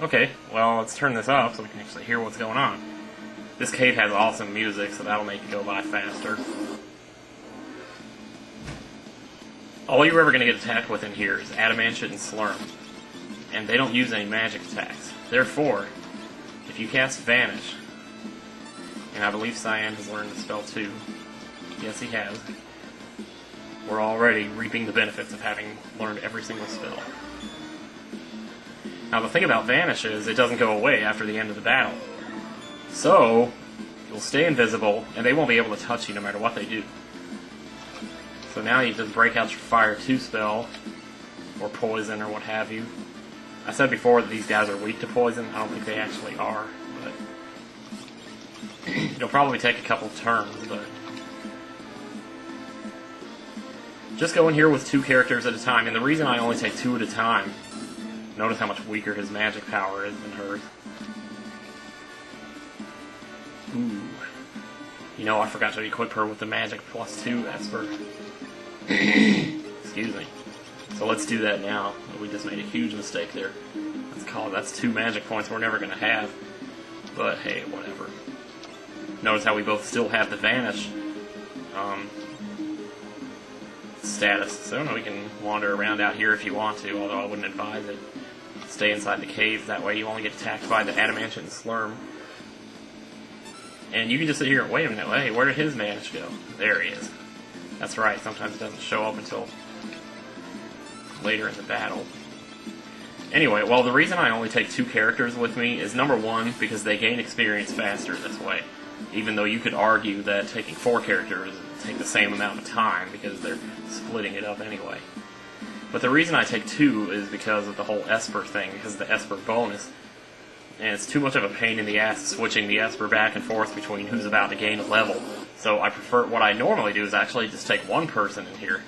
Okay, well, let's turn this up so we can actually hear what's going on. This cave has awesome music, so that'll make it go by faster. All you're ever going to get attacked with in here is Adamantite and Slurm, and they don't use any magic attacks. Therefore, if you cast Vanish, and I believe Cyan has learned the spell too, yes he has, we're already reaping the benefits of having learned every single spell. Now the thing about Vanish is it doesn't go away after the end of the battle. So, you'll stay invisible, and they won't be able to touch you no matter what they do. So now you just break out your Fire 2 spell, or Poison, or what have you. I said before that these guys are weak to Poison. I don't think they actually are, but it'll probably take a couple turns, but just go in here with 2 characters at a time, and the reason I only take 2 at a time, notice how much weaker his magic power is than hers. Ooh. You know, I forgot to equip her with the magic +2 Esper. Excuse me. So let's do that now. We just made a huge mistake there. That's 2 magic points we're never going to have. But hey, whatever. Notice how we both still have the Vanish status. So we can wander around out here if you want to, although I wouldn't advise it. Stay inside the cave, that way you only get attacked by the Adamantite and Slurm. And you can just sit here and wait a minute, hey, where did his Vanish go? There he is. That's right, sometimes it doesn't show up until later in the battle. Anyway, well, the reason I only take 2 characters with me is number 1, because they gain experience faster this way. Even though you could argue that taking 4 characters would take the same amount of time, because they're splitting it up anyway. But the reason I take 2 is because of the whole Esper thing, because of the Esper bonus. And it's too much of a pain in the ass switching the Esper back and forth between who's about to gain a level. So I prefer, what I normally do is actually just take 1 person in here.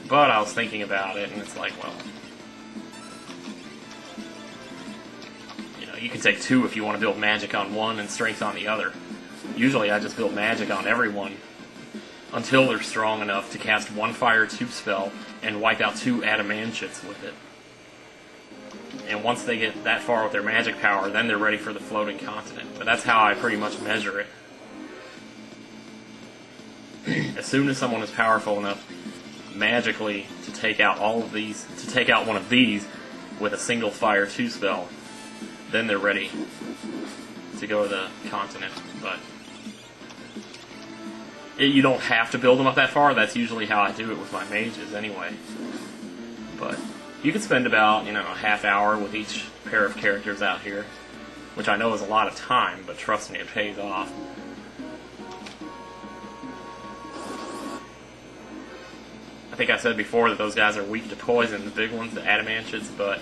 But I was thinking about it, and it's like, well, you know, you can take 2 if you want to build magic on one and strength on the other. Usually I just build magic on everyone until they're strong enough to cast 1 Fire 2 spell and wipe out 2 Adamantites with it. And once they get that far with their magic power, then they're ready for the Floatin Continent. But that's how I pretty much measure it. As soon as someone is powerful enough magically to take out all of these, to take out one of these with a single Fire 2 spell, then they're ready to go to the continent. But you don't have to build them up that far. That's usually how I do it with my mages anyway. But you can spend about, a half hour with each pair of characters out here, which I know is a lot of time, but trust me, it pays off. I think I said before that those guys are weak to poison, the big ones, the Adamantites, but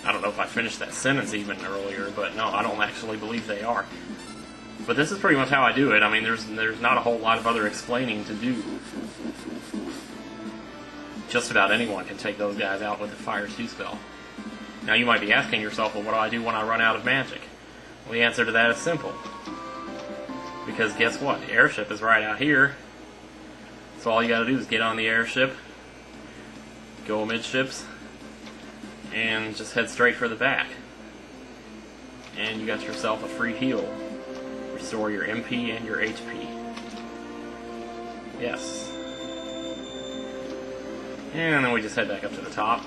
I don't know if I finished that sentence even earlier, but no, I don't actually believe they are. But this is pretty much how I do it. I mean, there's not a whole lot of other explaining to do. Just about anyone can take those guys out with the Fire 2 spell. Now you might be asking yourself, well, what do I do when I run out of magic? Well, the answer to that is simple. Because guess what? The airship is right out here. So all you gotta do is get on the airship, go amidships, and just head straight for the back. And you got yourself a free heal. Restore your MP and your HP. Yes. And then we just head back up to the top.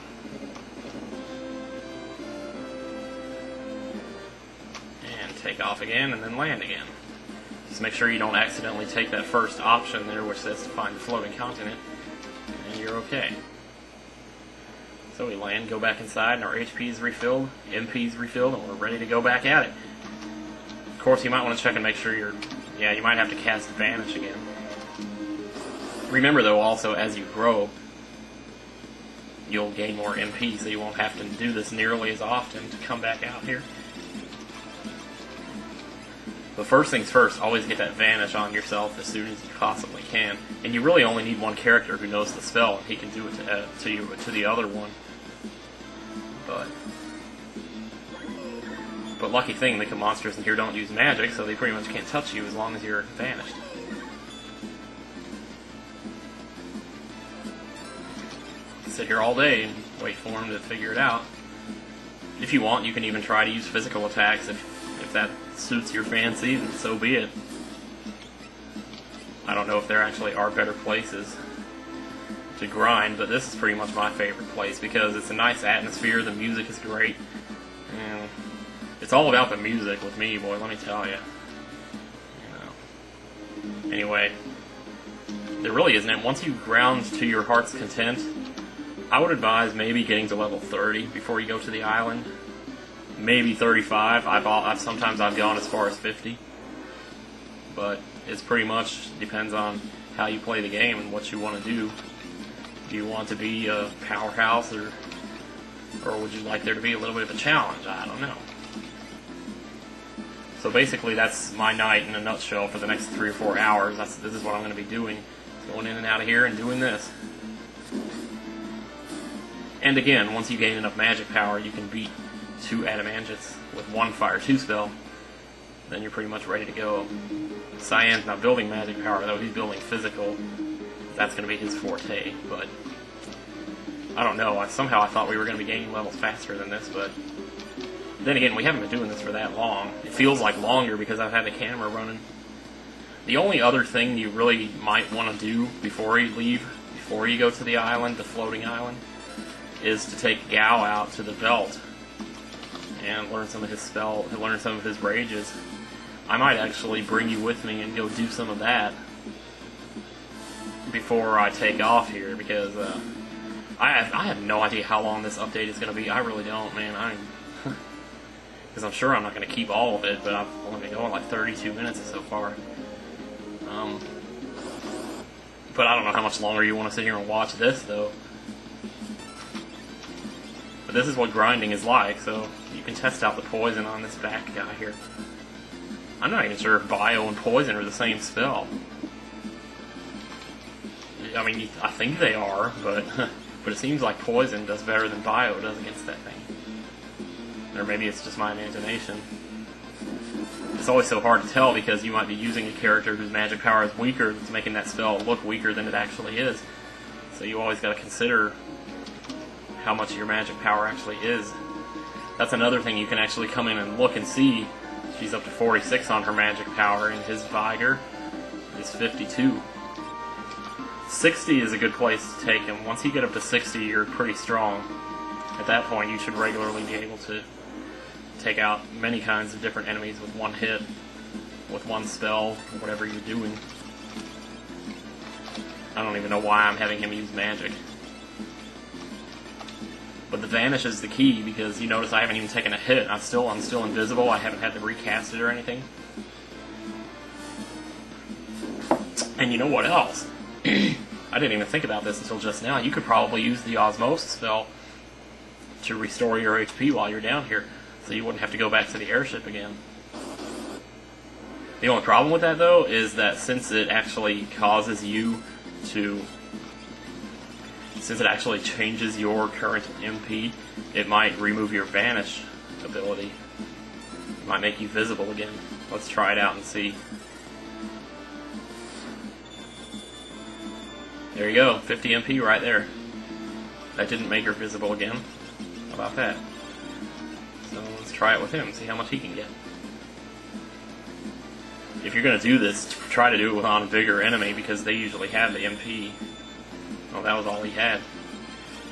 And take off again, and then land again. Just make sure you don't accidentally take that first option there, which says to find the Floatin Continent, and you're okay. So we land, go back inside, and our HP is refilled, MP is refilled, and we're ready to go back at it. Of course, you might want to check and make sure you might have to cast Vanish again. Remember, though, also, as you grow, you'll gain more MP, so you won't have to do this nearly as often to come back out here. But first things first, always get that Vanish on yourself as soon as you possibly can. And you really only need one character who knows the spell, and he can do it to the other one. But lucky thing, the monsters in here don't use magic, so they pretty much can't touch you as long as you're vanished. Sit here all day and wait for them to figure it out. If you want, you can even try to use physical attacks if that suits your fancy, then so be it. I don't know if there actually are better places to grind, but this is pretty much my favorite place because it's a nice atmosphere, the music is great, and it's all about the music with me, boy, let me tell you. Anyway, there really isn't it. Once you ground to your heart's content, I would advise maybe getting to level 30 before you go to the island. Maybe 35. Sometimes I've gone as far as 50. But it's pretty much depends on how you play the game and what you want to do. Do you want to be a powerhouse, or would you like there to be a little bit of a challenge? I don't know. So basically, that's my night in a nutshell for the next 3 or 4 hours. This is what I'm going to be doing. Going in and out of here and doing this. And again, once you gain enough magic power, you can beat 2 Adamantits with 1 Fire 2 spell. Then you're pretty much ready to go. Cyan's not building magic power, though. He's building physical. That's going to be his forte, but I don't know. Somehow I thought we were going to be gaining levels faster than this, but then again, we haven't been doing this for that long. It feels like longer because I've had the camera running. The only other thing you really might want to do before you leave, before you go to the island, the floating island, is to take Gao out to the Veld and learn some of his rages. I might actually bring you with me and go do some of that before I take off here, because I have no idea how long this update is going to be. I really don't, man. Because I'm sure I'm not going to keep all of it, but I've only been going like 32 minutes so far. But I don't know how much longer you want to sit here and watch this, though. But this is what grinding is like, so you can test out the poison on this back guy here. I'm not even sure if bio and poison are the same spell. I mean, I think they are, but it seems like poison does better than bio does against that thing. Or maybe it's just my imagination. It's always so hard to tell because you might be using a character whose magic power is weaker, that's making that spell look weaker than it actually is. So you always got to consider how much your magic power actually is. That's another thing you can actually come in and look and see. She's up to 46 on her magic power, and his vigor is 52. 60 is a good place to take him. Once you get up to 60, you're pretty strong. At that point, you should regularly be able to take out many kinds of different enemies with one hit, with one spell, or whatever you're doing. I don't even know why I'm having him use magic. But the vanish is the key, because you notice I haven't even taken a hit. I'm still invisible. I haven't had to recast it or anything. And you know what else? I didn't even think about this until just now. You could probably use the osmosis spell to restore your HP while you're down here, so you wouldn't have to go back to the airship again. The only problem with that, though, is that since it actually causes you to... Since it actually changes your current MP, it might remove your vanish ability. It might make you visible again. Let's try it out and see. There you go, 50 MP right there. That didn't make her visible again. How about that? So let's try it with him, see how much he can get. If you're going to do this, try to do it with on bigger enemy, because they usually have the MP. Oh, that was all he had.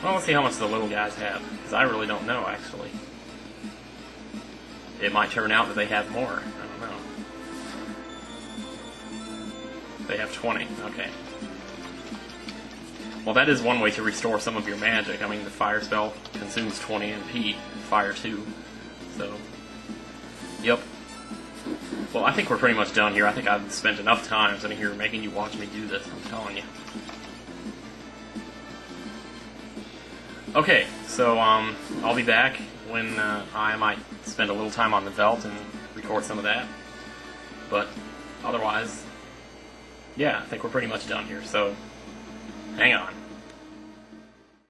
Well, let's see how much the little guys have, because I really don't know, actually. It might turn out that they have more. I don't know. They have 20. Okay. Well, that is one way to restore some of your magic. I mean, the fire spell consumes 20 MP, fire 2. So, yep. Well, I think we're pretty much done here. I think I've spent enough time sitting here making you watch me do this, I'm telling you. Okay, so I'll be back when I might spend a little time on the Veld and record some of that. But otherwise, yeah, I think we're pretty much done here, so hang on.